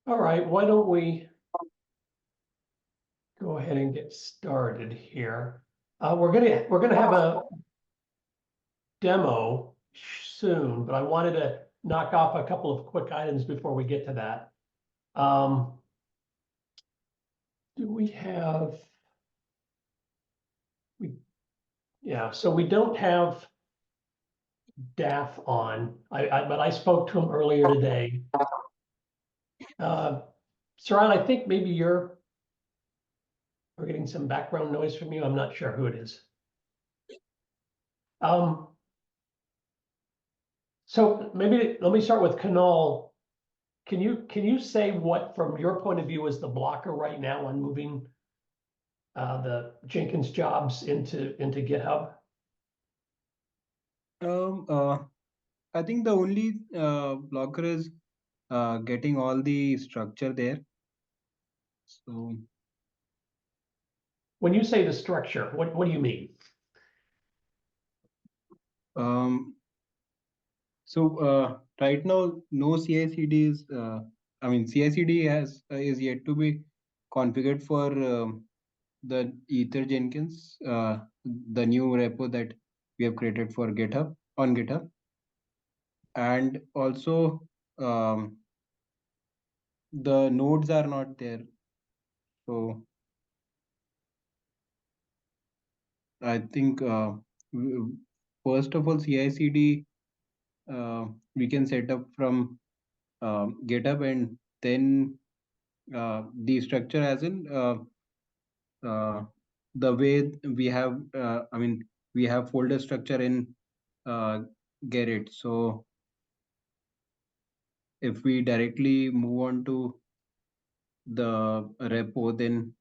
All right, why don't we go ahead and get started here. We're gonna have a demo soon, but I wanted to knock off a couple of quick items before we get to that. Do we have? So we don't have DAF on. But I spoke to him earlier today. Saran, I think maybe we're getting some background noise from you. I'm not sure who it is. So maybe let me start with Kanal. Can you say what, from your point of view, is the blocker right now on moving the Jenkins jobs into GitHub? Um, uh, I think the only blocker is getting all the structure there. So When you say the structure, what do you mean? um, right now, no CI/CD is. I mean, CI/CD is yet to be configured for the Ether Jenkins, the new repo that we have created for GitHub on GitHub, and also the nodes are not there. So I think first of all, CI/CD we can set up from GitHub, and then the structure as in the way we have. I mean, we have folder structure in Gerrit. So if we directly move on to the repo, then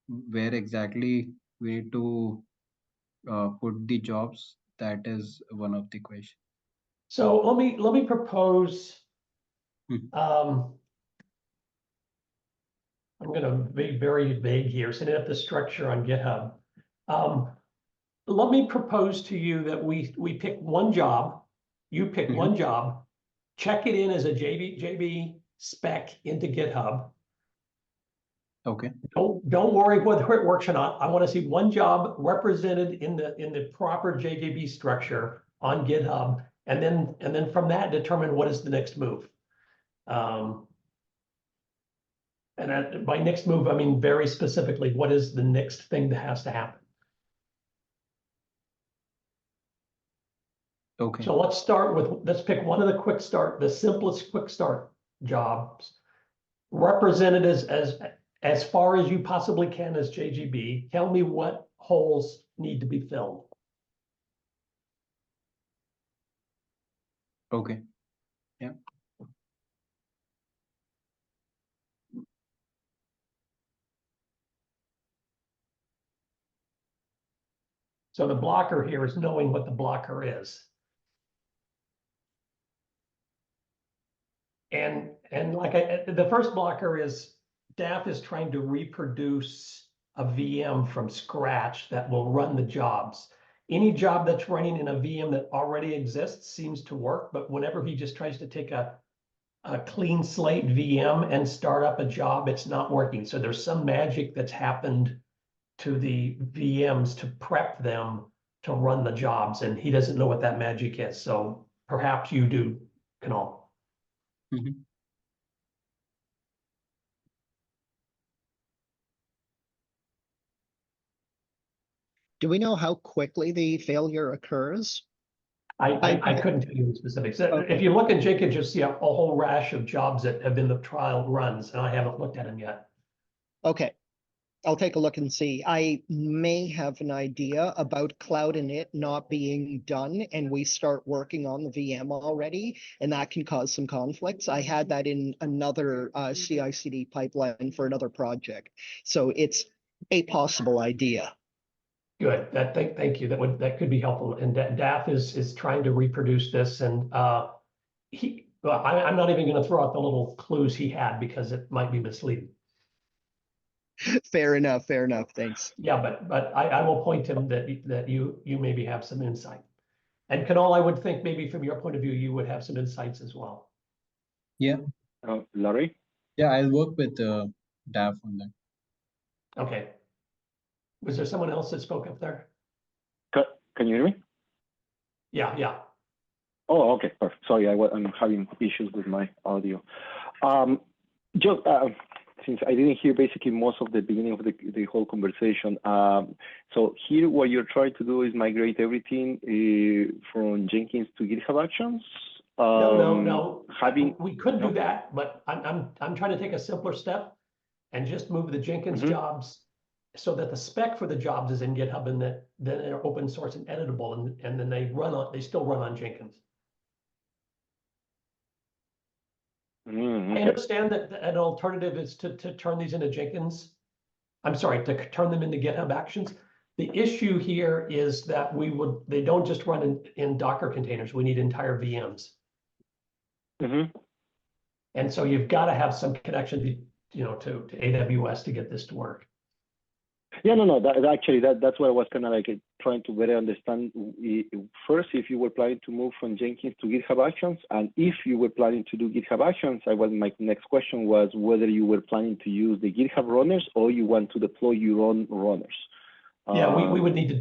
where exactly we need to put the jobs, that is one of the questions. So let me propose. I'm going to be very vague here, setting up the structure on GitHub. Let me propose to you that we pick one job. You pick one job, check it in as a JB spec into GitHub. Okay. Don't worry whether it works or not. I want to see one job represented in the proper JJB structure on GitHub, and then from that determine what is the next move. And by next move, I mean very specifically, what is the next thing that has to happen? Okay. So let's pick one of the simplest quick start jobs, represented as far as you possibly can as JGB. Tell me what holes need to be filled. Okay. Yeah. So the blocker here is knowing what the blocker is. And like the first blocker is DAF is trying to reproduce a VM from scratch that will run the jobs. Any job that's running in a VM that already exists seems to work, but whenever he just tries to take a clean slate VM and start up a job, it's not working. So there's some magic that's happened to the VMs to prep them to run the jobs, and he doesn't know what that magic is. So perhaps you do, Kanal. Do we know how quickly the failure occurs? I couldn't tell you the specifics. If you look at Jenkins, you'll see a whole rash of jobs that have been the trial runs, and I haven't looked at them yet. Okay, I'll take a look and see. I may have an idea about Cloud Init not being done, and we start working on the VM already, and that can cause some conflicts. I had that in another CI/CD pipeline for another project, so it's a possible idea. Good. Thank you. That could be helpful. And DAF is trying to reproduce this, and I'm not even going to throw out the little clues he had because it might be misleading. Fair enough. Fair enough. Thanks. Yeah, but I will point him that you maybe have some insight. And Kanal, I would think maybe from your point of view, you would have some insights as well. Yeah. Larry? Yeah, I'll work with DAF on that. Okay. Was there someone else that spoke up there? Can you hear me? Yeah, yeah. Oh, okay, perfect. Sorry, I'm having issues with my audio. Just since I didn't hear basically most of the beginning of the whole conversation, so here what you're trying to do is migrate everything from Jenkins to GitHub Actions. No. We could no? do that, but I'm trying to take a simpler step and just move the Jenkins Mhm. jobs so that the spec for the jobs is in GitHub and that then they're open source and editable, and then they still run on Jenkins. I Okay. understand that an alternative is to turn these into Jenkins. I'm sorry, to turn them into GitHub Actions. The issue here is that they don't just run in Docker containers. We need entire VMs. Mhm. And so you've got to have some connection, to AWS to get this to work. Yeah, no. That's what I was kind of like trying to better understand. First, if you were planning to move from Jenkins to GitHub Actions, and if you were planning to do GitHub Actions, my next question was whether you were planning to use the GitHub runners or you want to deploy your own runners. Yeah, we would need to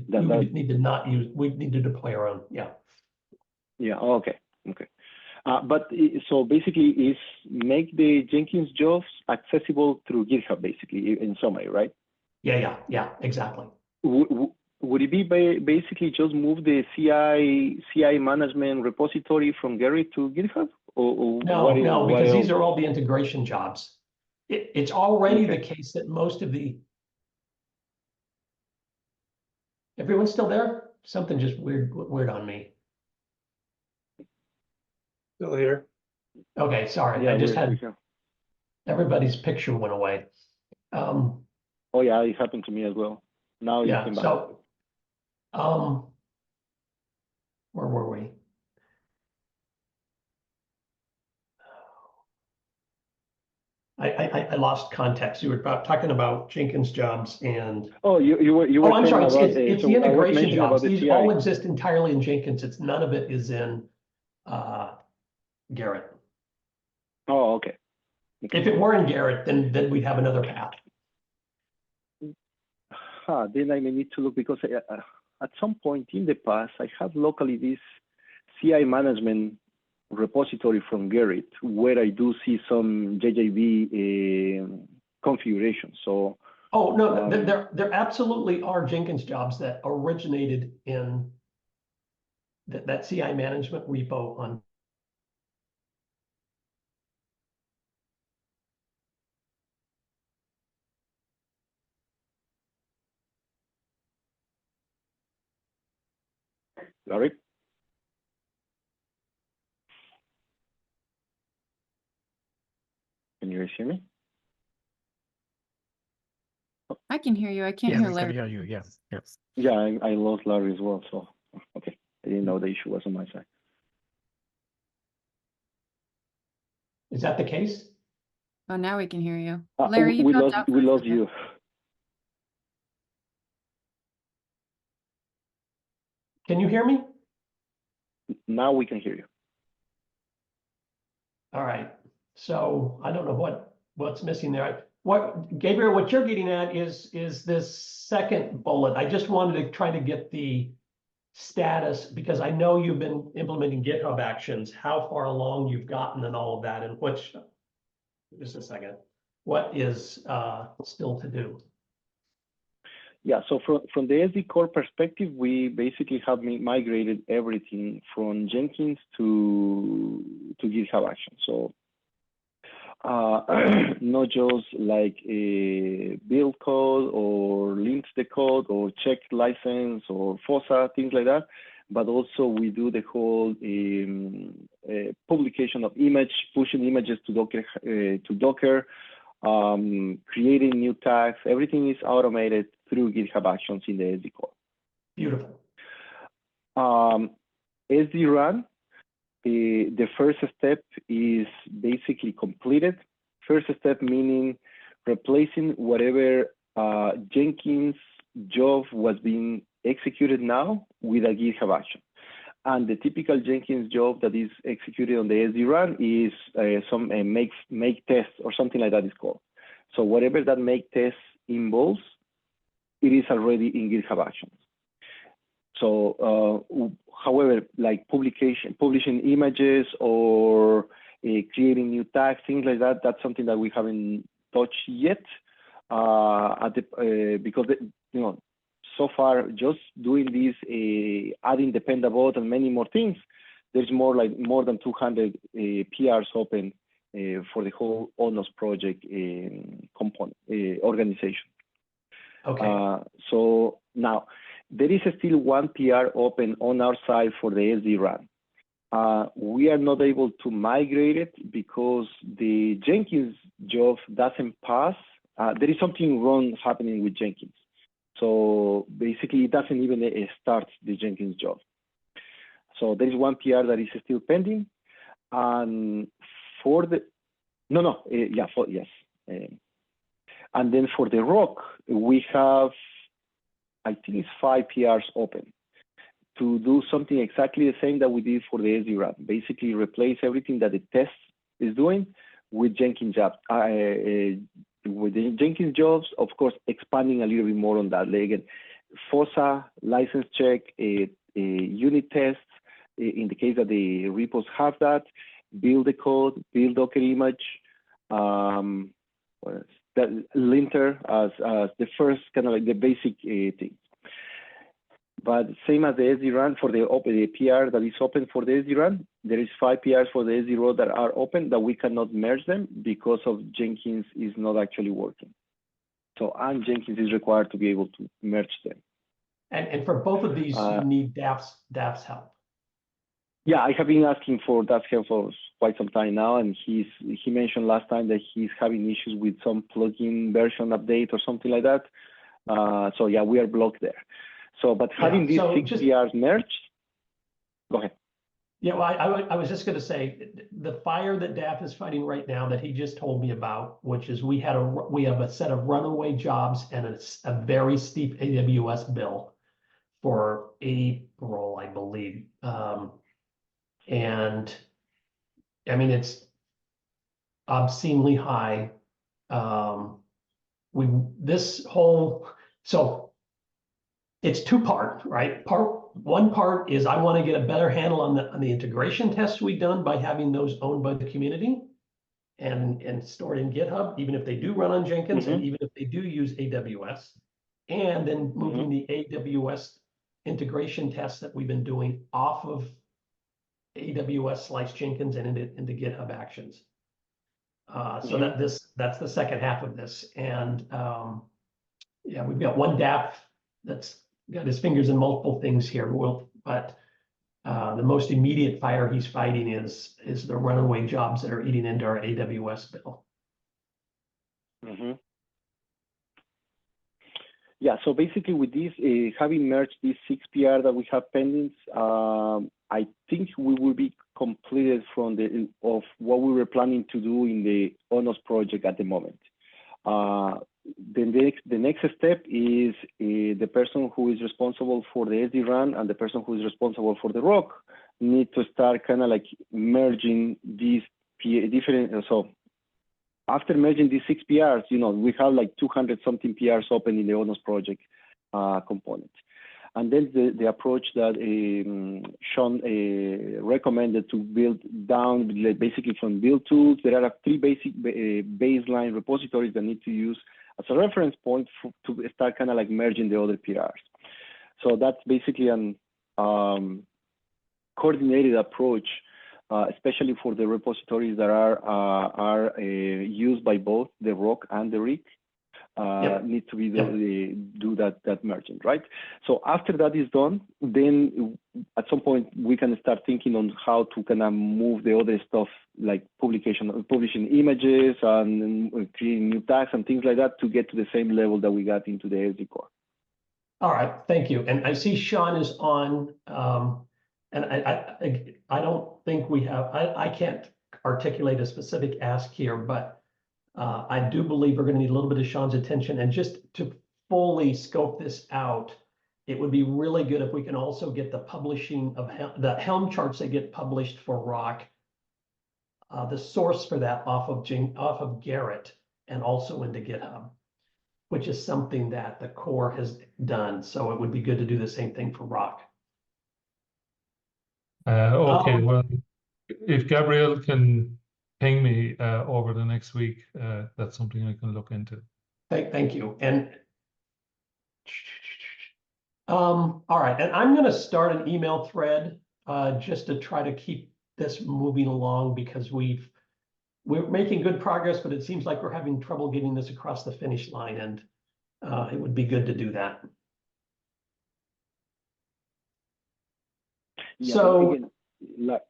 we'd need to deploy our own. Yeah. Yeah. Okay. But so basically, is make the Jenkins jobs accessible through GitHub, basically, in summary, right? Yeah, exactly. Would it be basically just move the CI management repository from Gerrit to GitHub? Or No, because else? these are all the integration jobs. It's already Okay. the case that most of everyone's still there? Something just weird on me. Still here. Okay, sorry. Yeah, I just we're had here. everybody's picture went away. Oh yeah, it happened to me as well. Now you Yeah, came back. so where were we? I lost context. You were talking about Jenkins jobs and Oh, you were oh, I'm talking sorry. about It's so the I was integration mentioning jobs. about the These CI. all exist entirely in Jenkins. None of it is in Garrett. Oh, okay. If it were in Garrett, then we'd have another path. Then I may need to look because at some point in the past, I have locally this CI management repository from Gerrit where I do see some JJB configuration. So. Oh no, there absolutely are Jenkins jobs that originated in that CI management repo on. Larry? Can you guys hear me? I can hear you. I can't Yeah, hear we can Larry. hear you. Yeah. Yeah, I lost Larry as well. So, okay. I didn't know the issue was on my side. Is that the case? Oh, now we can hear you. Larry, you we dropped lost, out for we a lost second. you. Can you hear me? Now we can hear you. All right. So I don't know what's missing there. Gabriel, what you're getting at is this second bullet. I just wanted to try to get the status because I know you've been implementing GitHub Actions, how far along you've gotten and all of that, and just a second, what is still to do? Yeah, so from the SD core perspective, we basically have migrated everything from Jenkins to GitHub Actions. So not just like a build code or links the code or check license or FOSA, things like that, but also we do the whole publication of pushing images to Docker, creating new tags. Everything is automated through GitHub Actions in the SD core. Beautiful. SD run, the first step is basically completed. First step meaning replacing whatever Jenkins job was being executed now with a GitHub action. And the typical Jenkins job that is executed on the SD-run is some make test or something like that is called. So whatever that make test involves, it is already in GitHub Actions. So, however, like publishing images or creating new tags, things like that, that's something that we haven't touched yet. Because you know, so far just doing this, adding the Pendabot and many more things, there's more than 200 PRs open for the whole ONOS project component organization. Okay. So now there is still one PR open on our side for the SD-run. We are not able to migrate it because the Jenkins job doesn't pass. There is something wrong happening with Jenkins. So basically it doesn't even start the Jenkins job. So there is one PR that is still pending. And for the, yes. And then for the ROC, we have, I think it's 5 PRs open to do something exactly the same that we did for the SD-run. Basically replace everything that the test is doing with Jenkins jobs. With the Jenkins jobs, of course, expanding a little bit more on that. Like, again, FOSA, license check, unit tests, in the case that the repos have that, build the code, build Docker image, that linter as the first kind of like the basic thing. But same as the SD-run for the PR that is open for the SD-run, there is 5 PRs for the SD-run that are open that we cannot merge them because of Jenkins is not actually working. So, and Jenkins is required to be able to merge them. And for both of these, you need DAF's help. Yeah, I have been asking for that help for quite some time now, and he mentioned last time that he's having issues with some plugin version update or something like that. So yeah, we are blocked there. So, but having these 6 PRs merged, go ahead. Yeah, well, I was just going to say the fire that DAF is fighting right now that he just told me about, which is we have a set of runaway jobs and a very steep AWS bill for April, I believe. And I mean, it's obscenely high. So it's 2-part, right? One part is I want to get a better handle on the integration tests we've done by having those owned by the community and stored in GitHub, even if they do run on Jenkins and even if they do use AWS, and then moving the AWS integration tests that we've been doing off of AWS / Jenkins and into GitHub Actions. So that's the second half of this. And yeah, we've got one DAF that's got his fingers in multiple things here. But the most immediate fire he's fighting is the runaway jobs that are eating into our AWS bill. Yeah, so basically with this, having merged these 6 PR that we have pending, I think we will be completed of what we were planning to do in the ONOS project at the moment. The next step is the person who is responsible for the SD-run and the person who is responsible for the ROC need to start kind of like merging these different. So after merging these 6 PRs, you know, we have like 200 something PRs open in the ONOS project component. And then the approach that Sean recommended to build down, basically from build tools, there are 3 basic baseline repositories that need to use as a reference point to start kind of like merging the other PRs. So that's basically an coordinated approach, especially for the repositories that are used by both the ROC and the RIC. Need to be do that merging, right? So after that is done, then at some point we can start thinking on how to kind of move the other stuff like publishing images and creating new tags and things like that to get to the same level that we got into the SD core. All right, thank you. And I see Sean is on, and I don't think we have. I can't articulate a specific ask here, but I do believe we're going to need a little bit of Sean's attention. And just to fully scope this out, it would be really good if we can also get the publishing of the Helm charts that get published for rock. The source for that off of Garrett and also into GitHub, which is something that the core has done. So it would be good to do the same thing for rock. Okay, well, if Gabriel can ping me over the next week, that's something I can look into. Thank you. And all right, and I'm going to start an email thread just to try to keep this moving along because we're making good progress, but it seems like we're having trouble getting this across the finish line, and it would be good to do that. Yeah, So again, like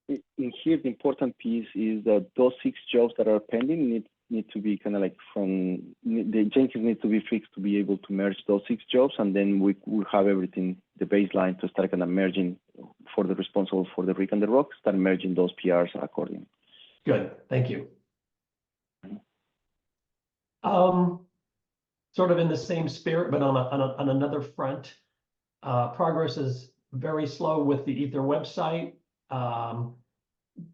in here, the important piece is that those 6 jobs that are pending need to be kind of like the Jenkins needs to be fixed to be able to merge those 6 jobs, and then we will have everything, the baseline to start kind of merging for the responsible for the rig and the rock, start merging those PRs accordingly. good, thank you. Sort of in the same spirit, but on another front, progress is very slow with the Aether website.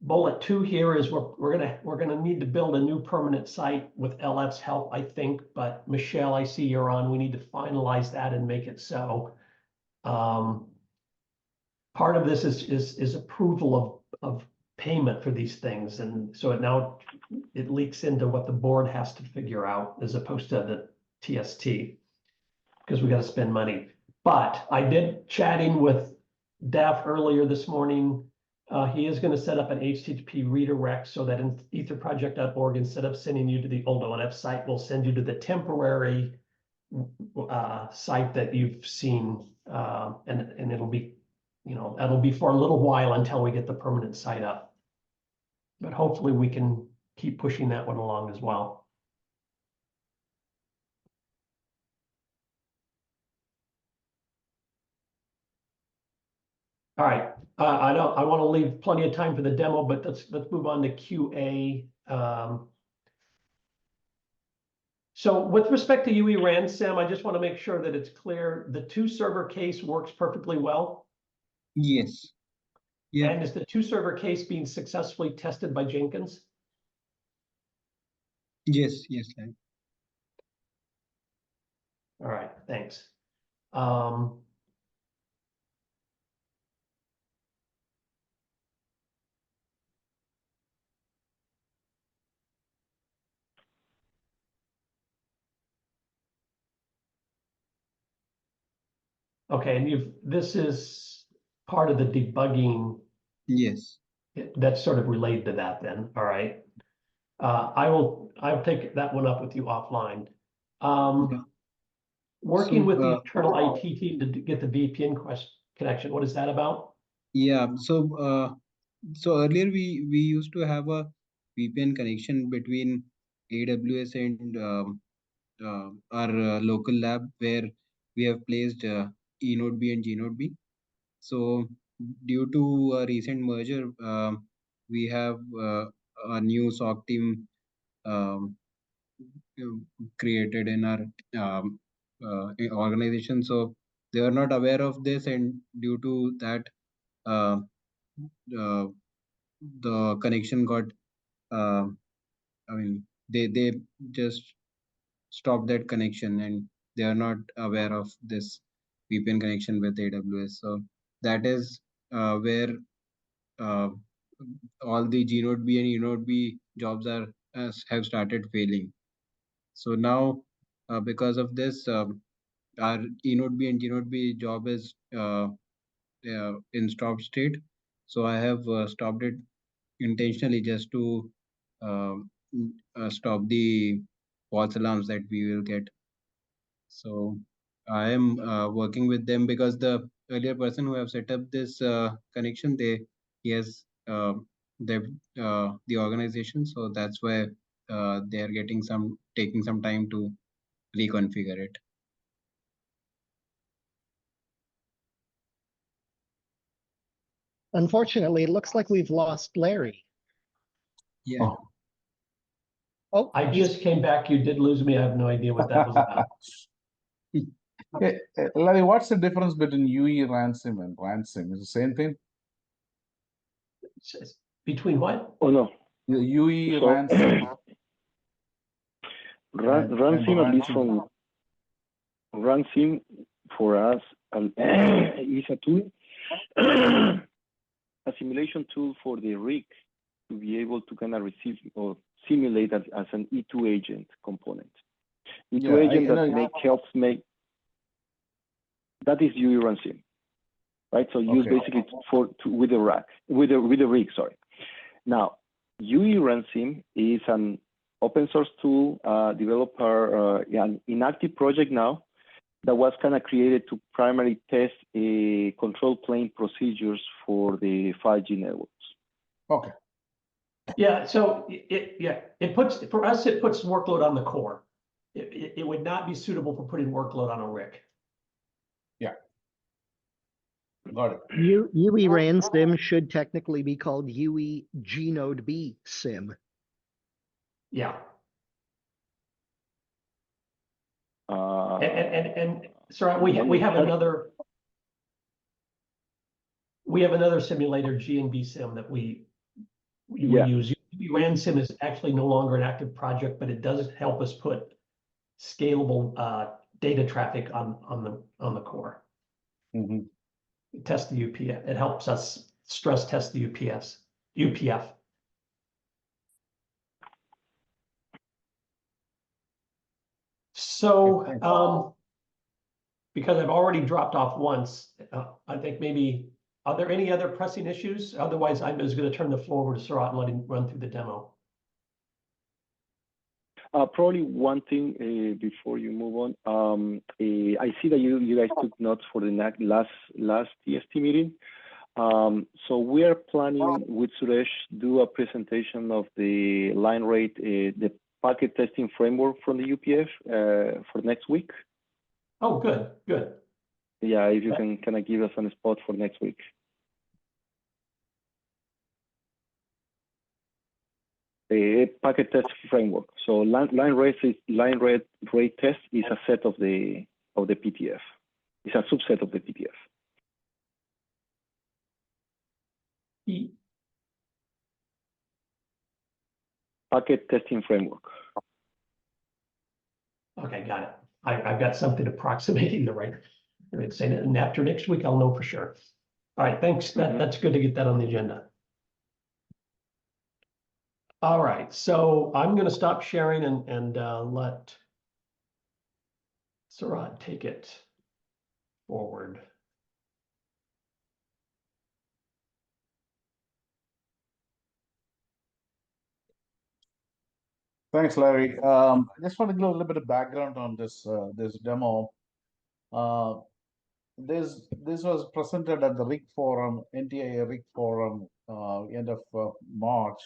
Bullet 2 here is we're gonna need to build a new permanent site with LF's help, I think. But Michelle, I see you're on. We need to finalize that and make it so. Part of this is approval of payment for these things, and so it leaks into what the board has to figure out as opposed to the TST, because we got to spend money. But I did chatting with Daph earlier this morning. He is going to set up an HTTP redirect so that in etherproject.org, instead of sending you to the old ONF site, we'll send you to the temporary site that you've seen, and it'll be, that'll be for a little while until we get the permanent site up. But hopefully we can keep pushing that one along as well. All right, I want to leave plenty of time for the demo, but let's move on to QA. So with respect to UE Ransom, I just want to make sure that it's clear the 2-server case works perfectly well. Yes. Yeah. And is the 2-server case being successfully tested by Jenkins? Yes. Yes. Larry. All right, thanks. Okay, and this is part of the debugging. Yes. That's sort of related to that then. All right. I'll take that one up with you offline. Yeah. Working So, with the internal IT team to get the VPN connection. What is that about? Yeah. So earlier we used to have a VPN connection between AWS and our local lab where we have placed eNodeB and gNodeB. So due to a recent merger, we have a new SOC team um, created in our organization. So they are not aware of this, and due to that, uh, the connection got. I mean, they just stopped that connection, and they are not aware of this VPN connection with AWS. So that is where uh, all the gNodeB and eNodeB jobs have started failing. So now, because of this, our eNodeB and gNodeB job is in stop state. So I have stopped it intentionally just to stop the false alarms that we will get. So I am working with them because the earlier person who have set up this connection, he has the organization, so that's why they are taking some time to reconfigure it. Unfortunately, it looks like we've lost Larry. Yeah. Oh, I just came back. You did lose me. I have no idea what that was about. Larry, what's the difference between UE ransom and ransom? Is the same thing? Between what? Oh no. The UE So, ransom and Ransim, at least ransom. from Ransim for us is a tool, a simulation tool for the rig to be able to kind of receive or simulate as an E2 agent component. E2 Yeah, agent that helps make, that is UE Ransim, right? So use Okay. basically with the rack, with the rig, sorry. Now, UE Ransim is an open source tool developer, an inactive project now that was kind of created to primarily test a control plane procedures for the 5G networks. Okay. Yeah, so it puts, for us, it puts workload on the core. It would not be suitable for putting workload on a rig. Got it. UE RAN sim should technically be called UE Gnode B sim. Yeah, Uh, and sorry, we have another simulator, GNB sim, that we use. UB sim is actually no longer an active project, but it does help us put scalable data traffic on the core. Mhm. Test the UPF. It helps us stress test the UPF. So, Okay, thanks. because I've already dropped off once, I think maybe, are there any other pressing issues? Otherwise, I'm just going to turn the floor over to Surat and let him run through the demo. Probably one thing before you move on. I see that you guys took notes for the last TST meeting. So we are planning with Suresh do a presentation of the line rate, the packet testing framework from the UPF for next week. Oh, good. Yeah, if you can kind of give us a spot for next week. A packet test framework. So line rate test is a set of the PTF. It's a subset of the PTF. Packet testing framework. Okay, got it. I've got something approximating the right. Saying it, and after next week, I'll know for sure. All right, thanks. That's good to get that on the agenda. All right, so I'm going to stop sharing and let Surat take it forward. Thanks, Larry. I just want to give a little bit of background on this demo. This was presented at the RIG forum, NTIA RIG forum, end of March.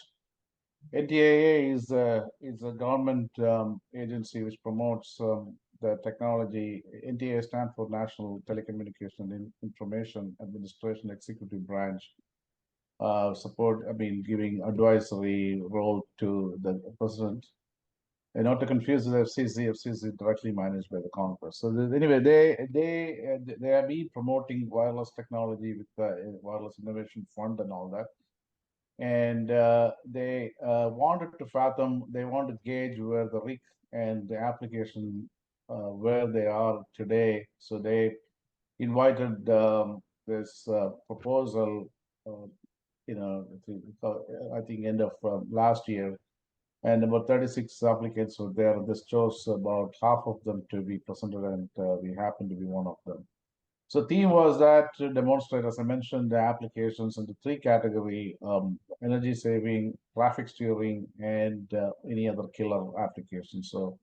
NTIA is a government agency which promotes the technology. NTIA stands for National Telecommunication and Information Administration Executive Branch. Giving advisory role to the president. And not to confuse the FCC is directly managed by the Congress. So anyway, they have been promoting wireless technology with the Wireless Innovation Fund and all that. And they wanted to fathom, they want to gauge where the RIC and the application, where they are today. So they invited this proposal, I think end of last year, and about 36 applicants were there. This chose about half of them to be presented, and we happen to be one of them. So theme was that to demonstrate, as I mentioned, the applications into three category: energy saving, traffic steering, and any other killer application. So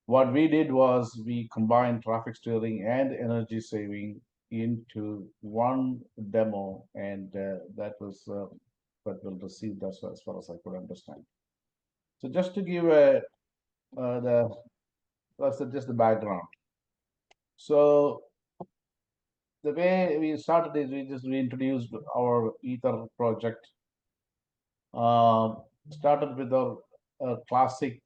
what we did was we combined traffic steering and energy saving into one demo, and that was what we'll receive as far as I could understand. So just to give just the background. So the way we started is we introduced our Aether project. Started with our classic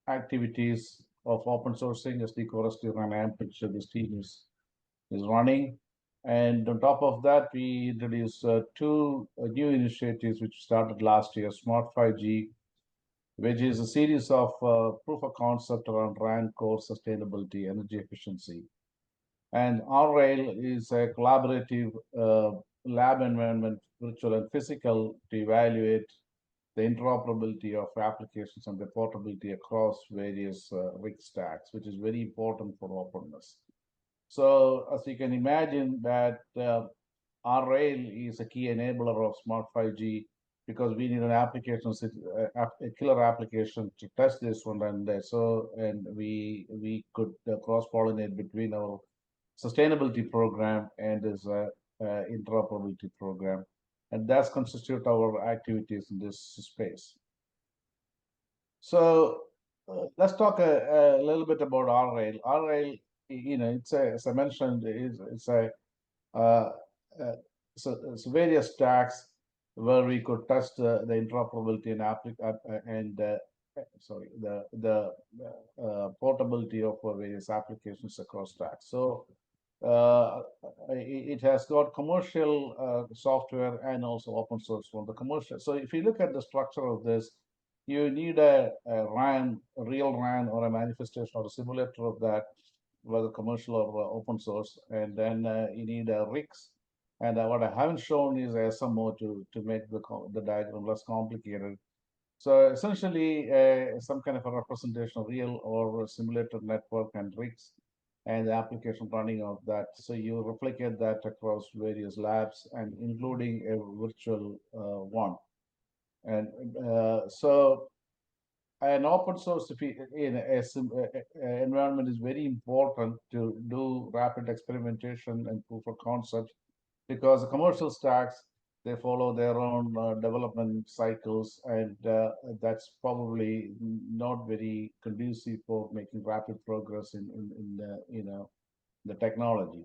activities of open sourcing SD Chorus and AMP, which this team is running. And on top of that, we introduced two new initiatives which started last year, Smart 5G, which is a series of proof of concept around RAN core sustainability, energy efficiency. And R-Rail is a collaborative lab environment, virtual and physical, to evaluate the interoperability of applications and the portability across various rig stacks, which is very important for openness. So as you can imagine that R-Rail is a key enabler of Smart 5G because we need an application, a killer application to test this one, and we could cross-pollinate between our sustainability program and this interoperability program, and that's constitute our activities in this space. So let's talk a little bit about R-Rail. R-Rail, it's as I mentioned, it's various stacks where we could test the interoperability and portability of various applications across stacks. So it has got commercial software and also open source from the commercial. So if you look at the structure of this, you need a RAN, a real RAN, or a manifestation or a simulator of that, whether commercial or open source, and then you need a RICS. And what I haven't shown is a SMO to make the diagram less complicated. So essentially, some kind of a representation of real or simulated network and RICS, and the application running of that. So you replicate that across various labs and including a virtual one. And so an open source environment is very important to do rapid experimentation and proof of concept, because the commercial stacks, they follow their own development cycles, and that's probably not very conducive for making rapid progress in the technology.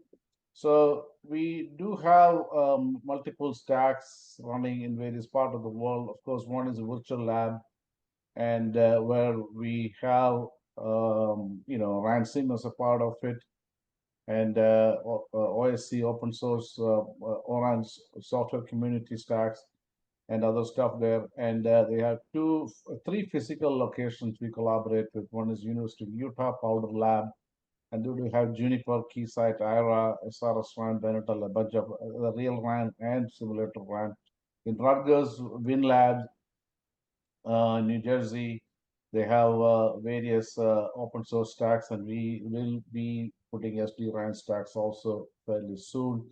So we do have multiple stacks running in various parts of the world. Of course, one is a virtual lab, and where we have RANSIM as a part of it, and OSC, open source Orange software community stacks, and other stuff there. And they have three physical locations we collaborate with. One is University of Utah Powder Lab, and then we have Juniper, Keysight, IRA, SRS RAN, Benetel, a bunch of real RAN and simulator RAN. In Rutgers, WinLab, New Jersey, they have various open source stacks, and we will be putting SD-RAN stacks also fairly soon.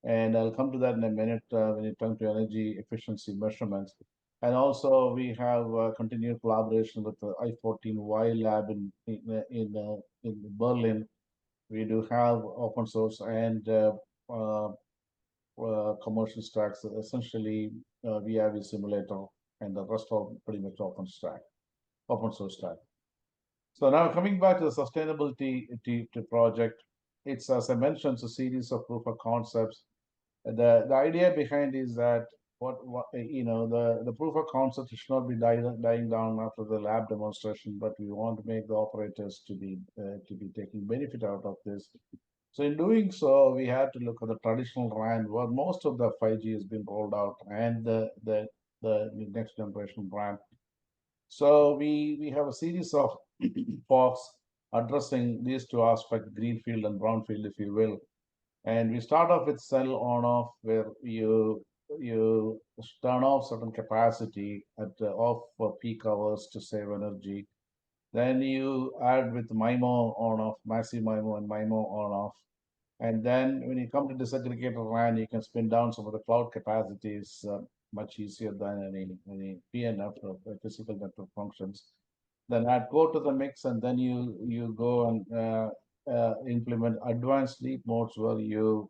And I'll come to that in a minute when it comes to energy efficiency measurements. And also we have continued collaboration with the I14Y lab in Berlin. We do have open source and commercial stacks. Essentially, we have a simulator, and the rest are pretty much open source stack. So now coming back to the sustainability project, it's, as I mentioned, a series of proof of concepts. The idea behind is that the proof of concept should not be dying down after the lab demonstration, but we want to make the operators to be taking benefit out of this. So in doing so, we had to look at the traditional RAN, where most of the 5G has been rolled out, and the next generation RAN. So we have a series of talks addressing these two aspects, greenfield and brownfield, if you will. And we start off with cell on-off, where you turn off certain capacity at off for peak hours to save energy. Then you add with MIMO on-off, massive MIMO and MIMO on-off. And then when you come to disaggregated RAN, you can spin down some of the cloud capacities much easier than any PNF or physical network functions. Then add code to the mix, and then you go and implement advanced sleep modes, where you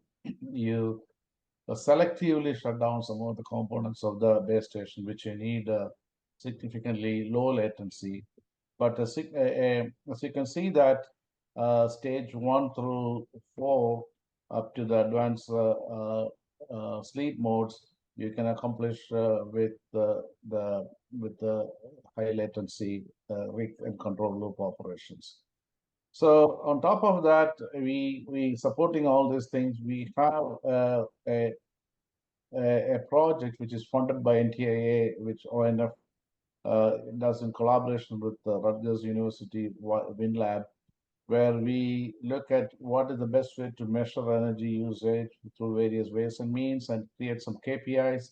selectively shut down some of the components of the base station, which you need significantly low latency. But as you can see that stage 1 through 4 up to the advanced sleep modes, you can accomplish with the high latency rig and control loop operations. So on top of that, we supporting all these things. We have a project which is funded by NTIA, which ONF does in collaboration with Rutgers University Wind Lab, where we look at what is the best way to measure energy usage through various ways and means and create some KPIs.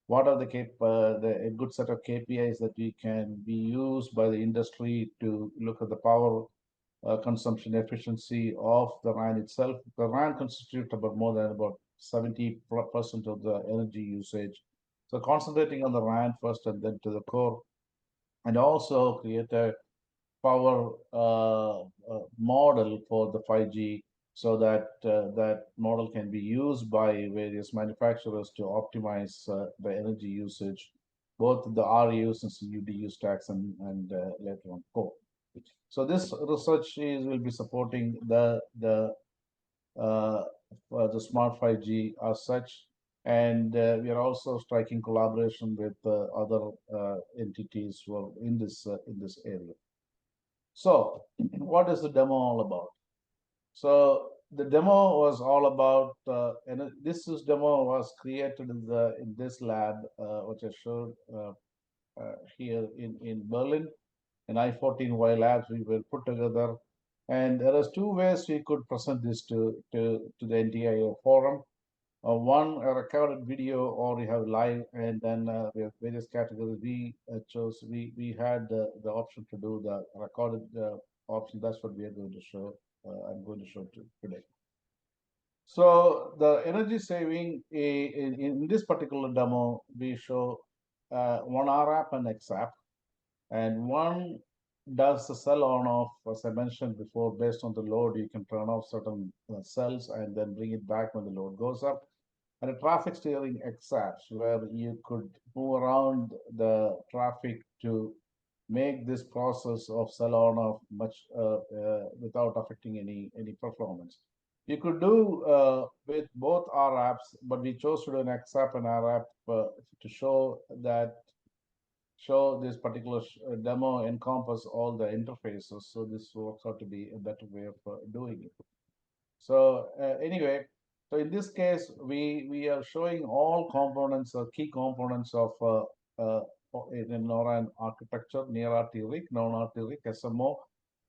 What are a good set of KPIs that we can be used by the industry to look at the power consumption efficiency of the RAN itself. The RAN constitutes about more than about 70% of the energy usage. So concentrating on the RAN first and then to the core, and also create a power model for the 5G so that that model can be used by various manufacturers to optimize the energy usage, both the RUs and CUDU stacks and later on core. So this research will be supporting the smart 5G as such, and we are also striking collaboration with other entities who are in this area. So, what is the demo all about? So the demo was all about, and demo was created in this lab, which I showed here in Berlin. In I-14Y labs, we were put together, and there is two ways we could present this to the NTIA forum. One, a recorded video, or we have live, and then we have various categories. We chose, we had the option to do the recorded option. That's what we are going to show. I'm going to show today. So the energy saving in this particular demo, we show one RAP and XAP, and one does the cell on off, as I mentioned before. Based on the load, you can turn off certain cells and then bring it back when the load goes up. And a traffic steering XAPs, where you could move around the traffic to make this process of cell on off much without affecting any performance. You could do with both RAPs, but we chose to do an XAP and RAP to show this particular demo encompass all the interfaces. So this works out to be a better way of doing it. So anyway, so in this case, we are showing all components, key components of in NORAN architecture, near RT rig, non-RT rig, SMO,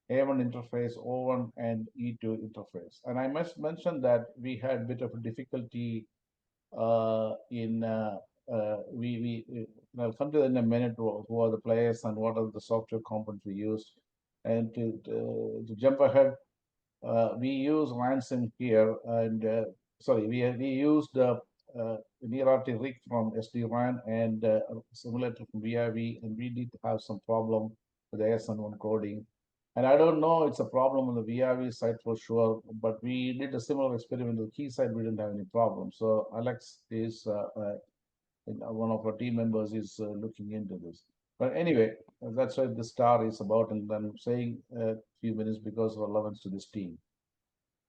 A1 interface, O1, and E2 interface. And I must mention that we had a bit of a difficulty in I'll come to that in a minute. Who are the players and what are the software components we used? And to jump ahead, we use ransom here, and sorry, we used NearRT rig from SD-WAN and simulator from VIV, and we did have some problem with the ASN1 coding. And I don't know, it's a problem on the VIV side for sure, but we did a similar experiment on the key side. We didn't have any problem. So Alex is one of our team members is looking into this. But anyway, that's what the star is about, and I'm saying a few minutes because of relevance to this team.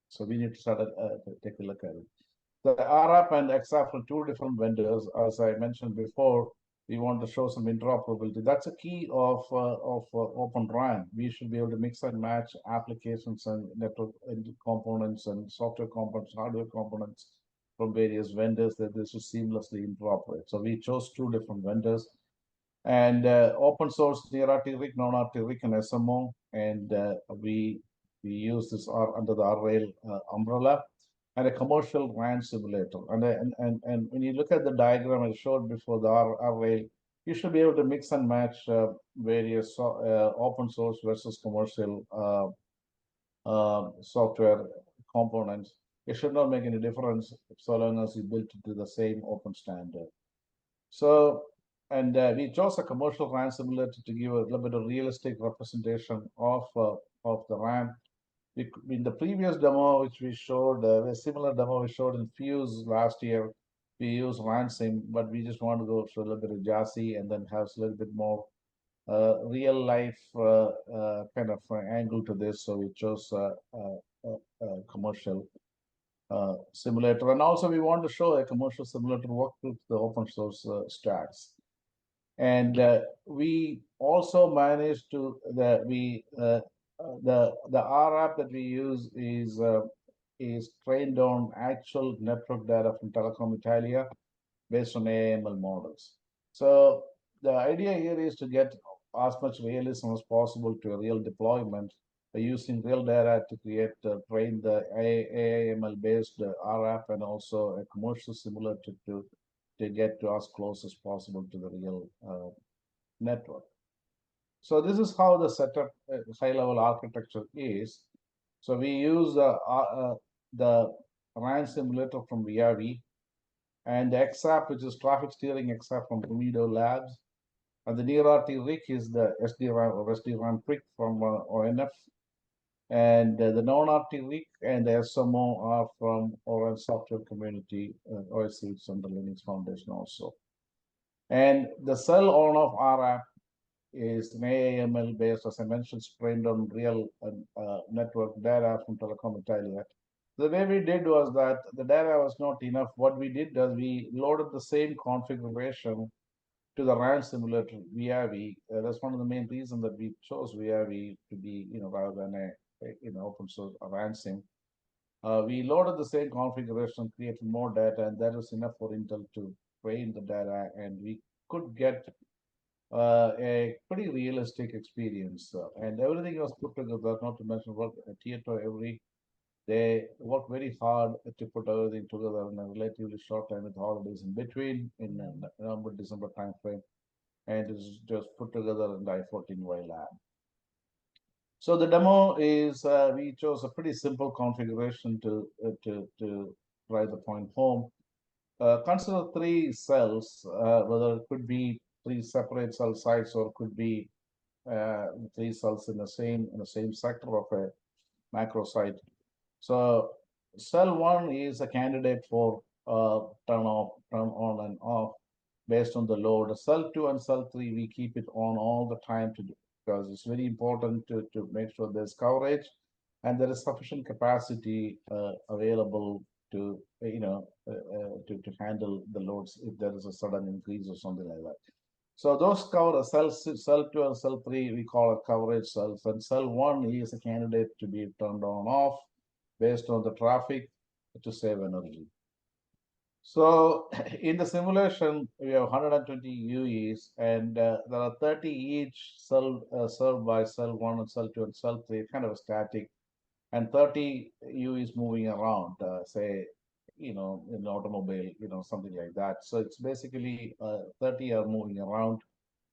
So we need to start take a look at it. The RAP and XAP from two different vendors. As I mentioned before, we want to show some interoperability. That's a key of Open RAN. We should be able to mix and match applications and network components and software components, hardware components from various vendors, that this is seamlessly interoperate. So we chose two different vendors, and open source near RT rig, non-RT rig, and SMO, and we use this under the R-Rail umbrella, and a commercial RAN simulator. And when you look at the diagram I showed before, the R-Rail, you should be able to mix and match various open source versus commercial software components. It should not make any difference so long as you build it to the same open standard. So, and we chose a commercial RAN simulator to give a little bit of realistic representation of the RAN. In the previous demo, which we showed, a similar demo we showed in Fuse last year, we used RANSIM, but we just want to go through a little bit of JASI and then have a little bit more real life kind of angle to this. So we chose commercial simulator. And also we want to show a commercial simulator work with the open source stacks. And we also managed to the R app that we use is trained on actual network data from Telecom Italia based on AML models. So the idea here is to get as much realism as possible to a real deployment by using real data to train the AML based R app and also a commercial simulator to get to as close as possible to the real network. So this is how the setup, high level architecture is. So we use the RAN simulator from VRV and the XApp, which is traffic steering XApp from Umido Labs. And the NearRT RIC is the SD-RAN or SD-RAN PRIC from ONF. And the non-RT RIC and the SMO are from Orange Software Community, OSC, it's on the Linux Foundation also. And the cell on-off R app is an AML based, as I mentioned, trained on real network data from Telecom Italia. The way we did was that the data was not enough. What we did was we loaded the same configuration to the RAN simulator VRV. That's one of the main reasons that we chose VRV to be, rather than a open source RAN sim. We loaded the same configuration, created more data, and that was enough for Intel to train the data, and we could get a pretty realistic experience. And everything was put together, not to mention what Tieto they work very hard to put everything together in a relatively short time with holidays in between in November, December timeframe. And it's just put together in the I14Y lab. So the demo is we chose a pretty simple configuration to drive the point home. Consider 3 cells, whether it could be 3 separate cell sites or could be 3 cells in the same sector of a macro site. So cell 1 is a candidate for turn on and off based on the load. Cell 2 and cell 3 we keep it on all the time because it's very important to make sure there's coverage and there is sufficient capacity available to to handle the loads if there is a sudden increase or something like that. So those cover cell 2 and cell 3 we call it coverage cells, and cell 1 is a candidate to be turned on off based on the traffic to save energy. So in the simulation, we have 120 UEs, and there are 30 each cell served by cell 1 and cell 2 and cell 3, kind of static, and 30 UEs moving around, say, in automobile, something like that. So it's basically 30 are moving around,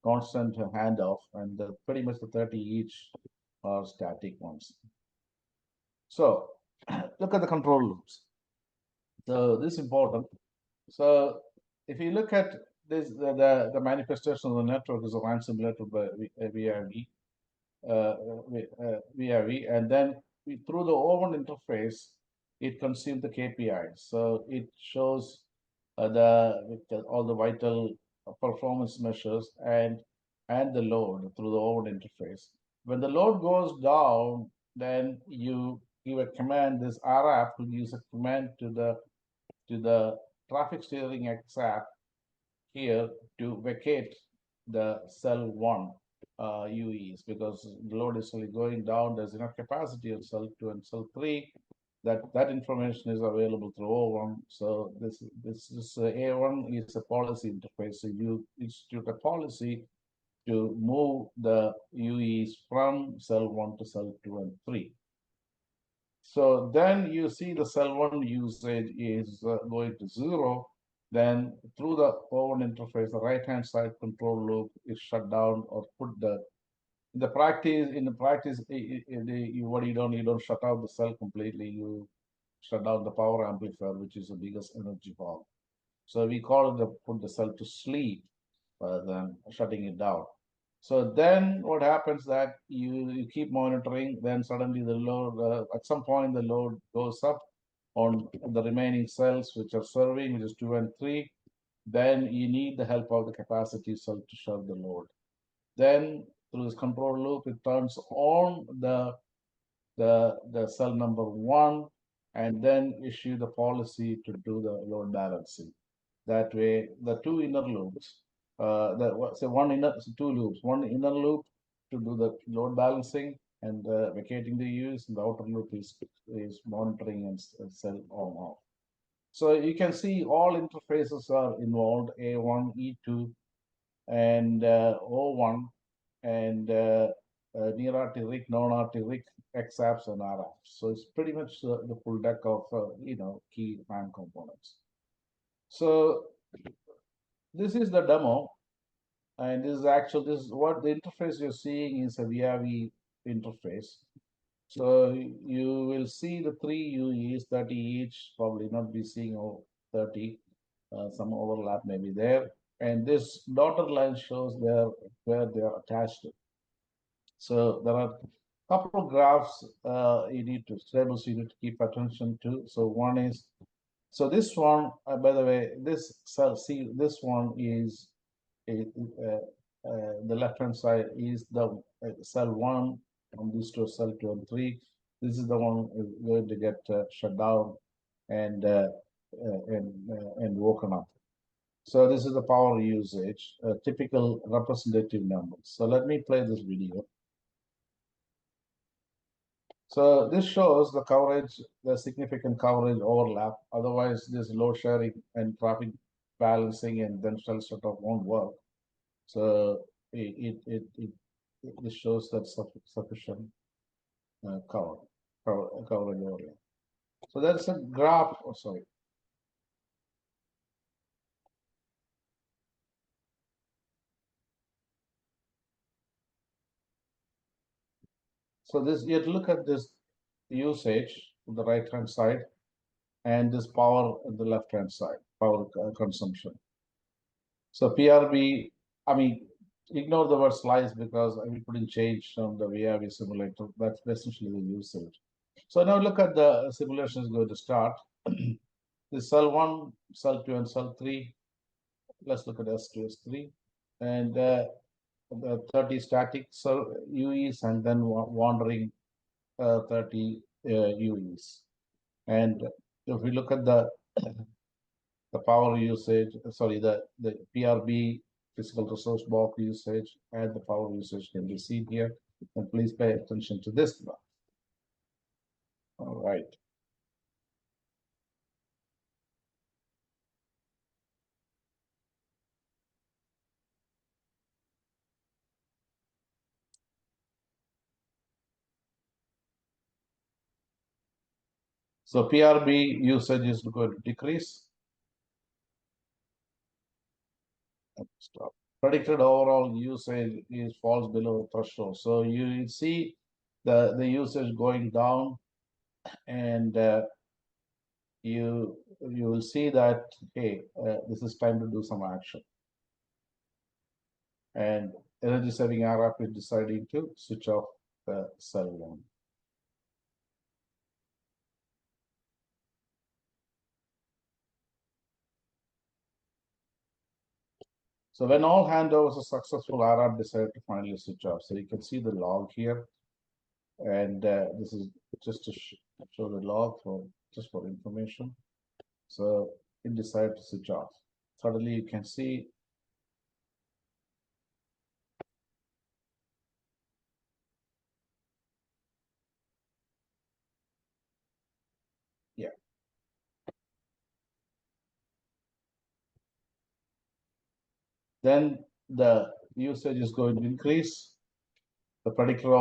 constant handoff, and pretty much the 30 each are static ones. So look at the control loops. So this is important. So if you look at this, the manifestation of the network is a RAN simulator by VRV, and then through the O1 interface, it consumes the KPIs. So it shows all the vital performance measures and the load through the O1 interface. When the load goes down, then you give a command. This RAP will use a command to the traffic steering XApp here to vacate the cell 1 UEs because the load is really going down. There's enough capacity on cell 2 and cell 3. That information is available through O1. So this A1 is a policy interface. So you institute a policy to move the UEs from cell 1 to cell 2 and 3. So then you see the cell 1 usage is going to 0. Then through the O1 interface, the right-hand side control loop is shut down or put in the practice, what you don't shut out the cell completely. You shut down the power amplifier, which is the biggest energy hog. So we call it put the cell to sleep rather than shutting it down. So then what happens that you keep monitoring, then suddenly the load, at some point the load goes up on the remaining cells which are serving, which is 2 and 3. Then you need the help of the capacity cell to serve the load. Then through this control loop, it turns on the cell number 1 and then issue the policy to do the load balancing. That way, the two inner loops, two loops, one inner loop to do the load balancing and vacating the use, and the outer loop is monitoring and cell on off. So you can see all interfaces are involved, A1, E2, and O1, and near-RT-RIC, non-RT-RIC, XApps, and RApps. So it's pretty much the full deck of key RAM components. So this is the demo, and this is what the interface you're seeing is a VRV interface. So you will see the three UEs, 30 each, probably not be seeing 30. Some overlap may be there. And this dotted line shows where they are attached to. So there are a couple of graphs tables you need to keep attention to. So one is, so this one, by the way, this cell, see, this one is the left-hand side is the cell 1, and these two cell 2 and 3. This is the one going to get shut down and woken up. So this is the power usage, typical representative numbers. So let me play this video. So this shows the coverage, the significant coverage overlap. Otherwise, this load sharing and traffic balancing and then shell setup won't work. So this shows that sufficient coverage area. So that's a graph. Oh, sorry. So this, you have to look at this usage on the right-hand side and this power on the left-hand side, power consumption. So PRB, I mean, ignore the word slice because we couldn't change from the VRV simulator. That's essentially the usage. So now look at the simulation is going to start. The cell 1, cell 2, and cell 3. Let's look at S2, S3. And the 30 static cell UEs and then wandering 30 UEs. And if we look at the power usage, sorry, the PRB physical resource block usage and the power usage can be seen here. And please pay attention to this graph. All right. So PRB usage is going to decrease. Stop. Predicted overall usage falls below threshold. So you see the usage going down, and you will see that, hey, this is time to do some action. And energy saving RF is deciding to switch off the cell 1. So when all handovers are successful, RF decided to finally switch off. So you can see the log here. And this is just to show the log just for information. So it decided to switch off. Suddenly you can see then the usage is going to increase. The predictor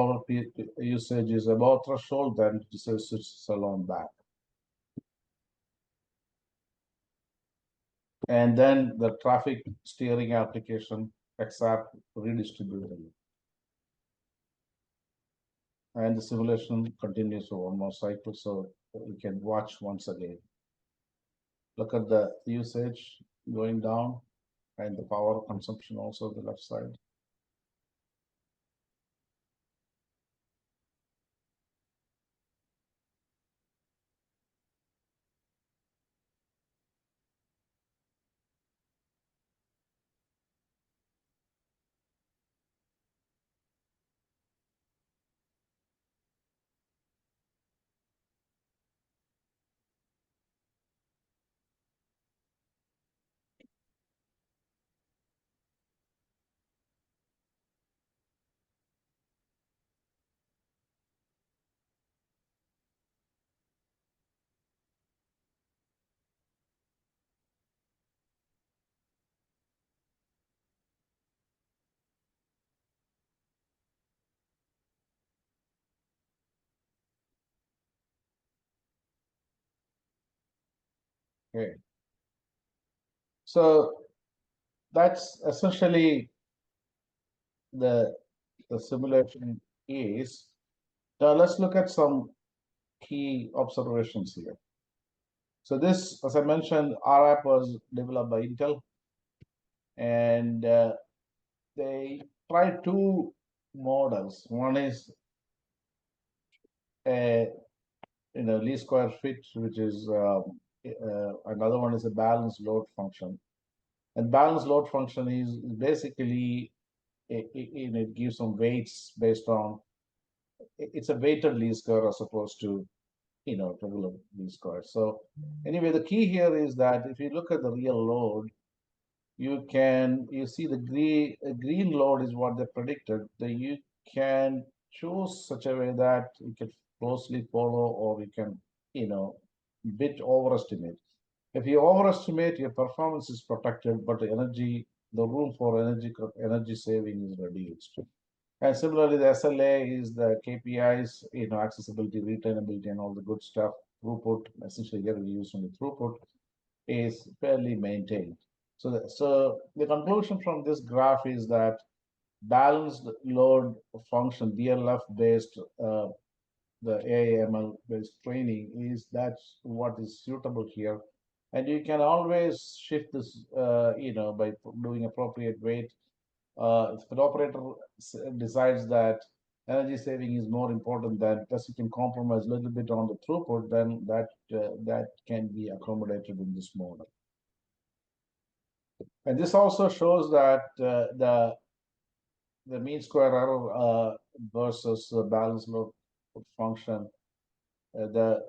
usage is above threshold, then it switches along back. And then the traffic steering application accept redistributed. And the simulation continues for one more cycle, so you can watch once again. Look at the usage going down and the power consumption also on the left side. Okay. So that's essentially the simulation is. Now let's look at some key observations here. So this, as I mentioned, RAP was developed by Intel, and they tried two models. One is a least square fit, which is another one is a balanced load function. And balanced load function is basically it gives some weights based on it's a weighted least square as opposed to regular least square. So anyway, the key here is that if you look at the real load, you see the green load is what they predicted. That you can choose such a way that you can closely follow, or you can bit overestimate. If you overestimate, your performance is protected, but the room for energy saving is reduced. And similarly, the SLA is the KPIs, accessibility, retainability, and all the good stuff. Throughput, essentially here we use only throughput, is fairly maintained. So the conclusion from this graph is that balanced load function, BLF based, the AIML based training that's what is suitable here. And you can always shift this, by doing appropriate weight. If an operator decides that energy saving is more important than plus you can compromise a little bit on the throughput, then that can be accommodated in this model. And this also shows that the mean square error versus the balanced load function, the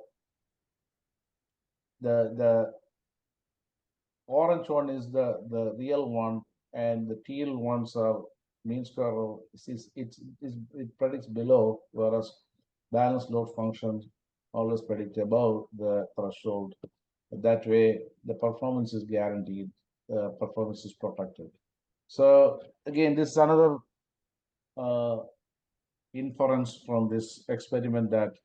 orange one is the real one, and the teal ones are mean square error. It predicts below, whereas balanced load functions always predict above the threshold. That way, the performance is guaranteed, performance is protected. So again, this is another inference from this experiment that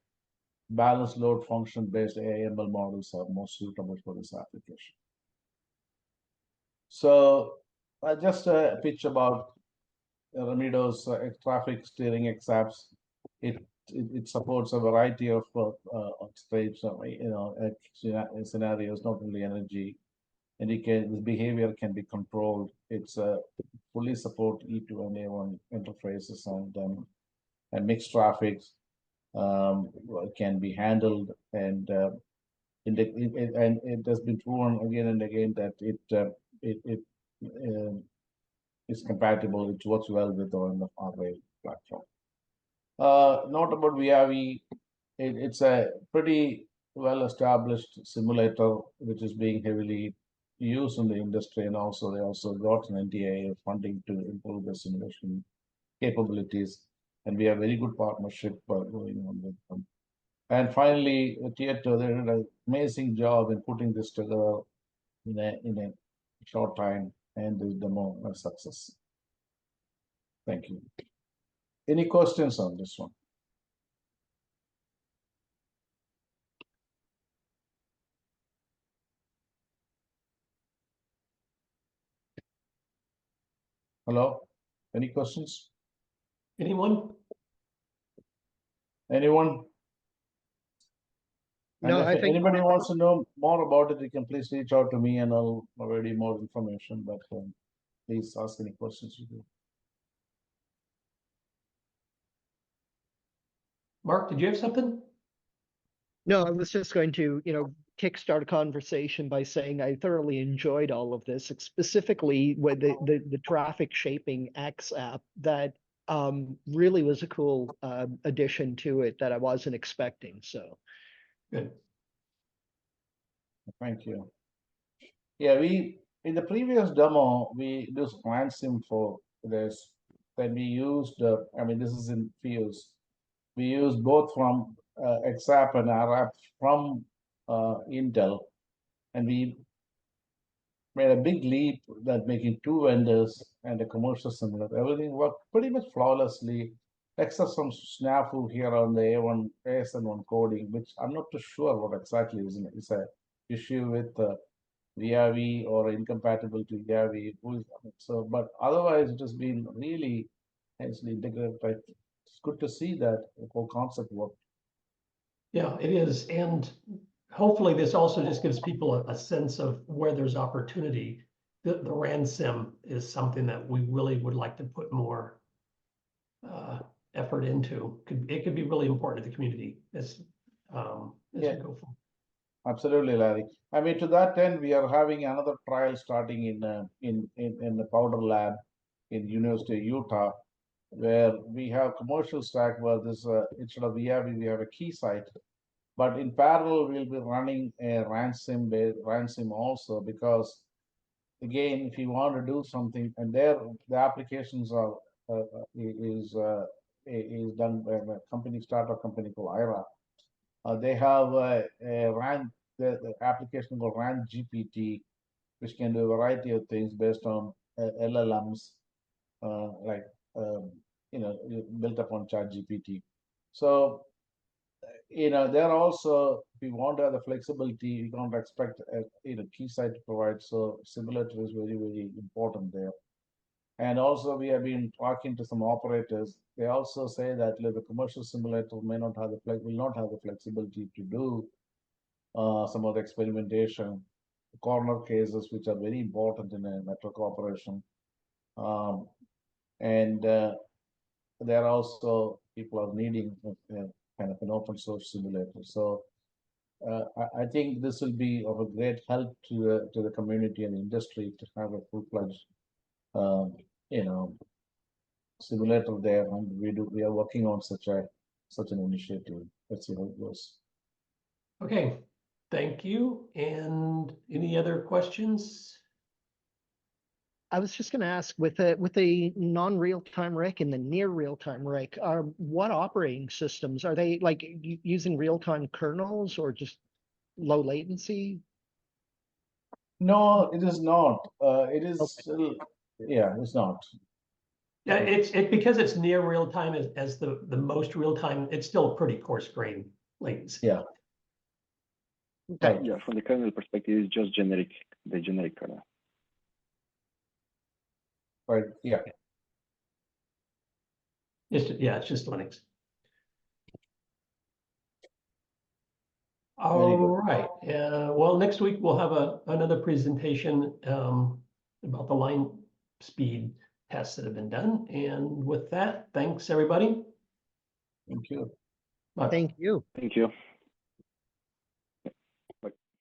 balanced load function based AIML models are more suitable for this application. So just a pitch about Ramido's traffic steering XApps. It supports a variety of types of scenarios, not only energy, and the behavior can be controlled. It's fully support E2 and A1 interfaces, and mixed traffic can be handled, and it has been proven again and again that it is compatible. It works well with our rail platform. Note about VIAVI, it's a pretty well-established simulator which is being heavily used in the industry, and also they also got an NTIA funding to improve the simulation capabilities, and we have very good partnership going on with them. And finally, Tieto, they did an amazing job in putting this together in a short time, and the demo a success. Thank you. Any questions on this one? Hello? Any questions? Anyone? Anyone? No, And I if think anybody wants to know more about it, you can please reach out to me and I'll provide you more information, but please ask any questions you do. Mark, did you have something? no, I was just going to, kickstart a conversation by saying I thoroughly enjoyed all of this, specifically with the traffic shaping X app that really was a cool addition to it that I wasn't expecting. So Good. Thank you. Yeah, in the previous demo, we used ClanSim for this. Then we used, this is in Fuse. We used both from XApp and RAP from Intel, and we made a big leap that making two vendors and a commercial simulator. Everything worked pretty much flawlessly, except some snafu here on the ASN1 coding, which I'm not too sure what exactly is. It's a issue with VRV or incompatible to VRV. So, but otherwise, it has been really nicely integrated. It's good to see that the whole concept worked. Yeah, it is. And hopefully this also just gives people a sense of where there's opportunity. The RANSIM is something that we really would like to put more effort into. It could be really important to the community as we go forward. Absolutely, Larry. I mean, to that end, we are having another trial starting in the Powder Lab in University of Utah, where we have commercial stack where this instead of VRV, we have a key site. But in parallel, we'll be running a RANSIM also, because again, if you want to do something, and there the applications are is done by a company, startup company called IRA. They have a the application called RAN GPT, which can do a variety of things based on LLMs, like built upon ChatGPT. So they're also, if we want to have the flexibility, we don't expect key site to provide. So simulator is very, very important there. And also we have been talking to some operators. They also say that the commercial simulator may not have will not have the flexibility to do some of the experimentation, corner cases, which are very important in a network operation. And there are also people are needing kind of an open source simulator. So I think this will be of a great help to the community and industry to have a full-fledged simulator there, and we are working on such an initiative. Let's see how it goes. Okay, thank you. And any other questions? I was just going to ask, with a non-real-time RIC and the near real-time RIC, what operating systems are they, like using real-time kernels or just low latency? No, it is not. It is still, yeah, it's not. Yeah, it's because it's near real time as the most real time. It's still pretty coarse grain latency. Yeah. Okay. Yeah, from the kernel perspective, it's just the generic kernel. Right. Yeah. It's just Linux. Very All good. right. Well, next week we'll have another presentation about the line speed tests that have been done. And with that, thanks everybody. Thank you. Bye. Thank you. Thank you.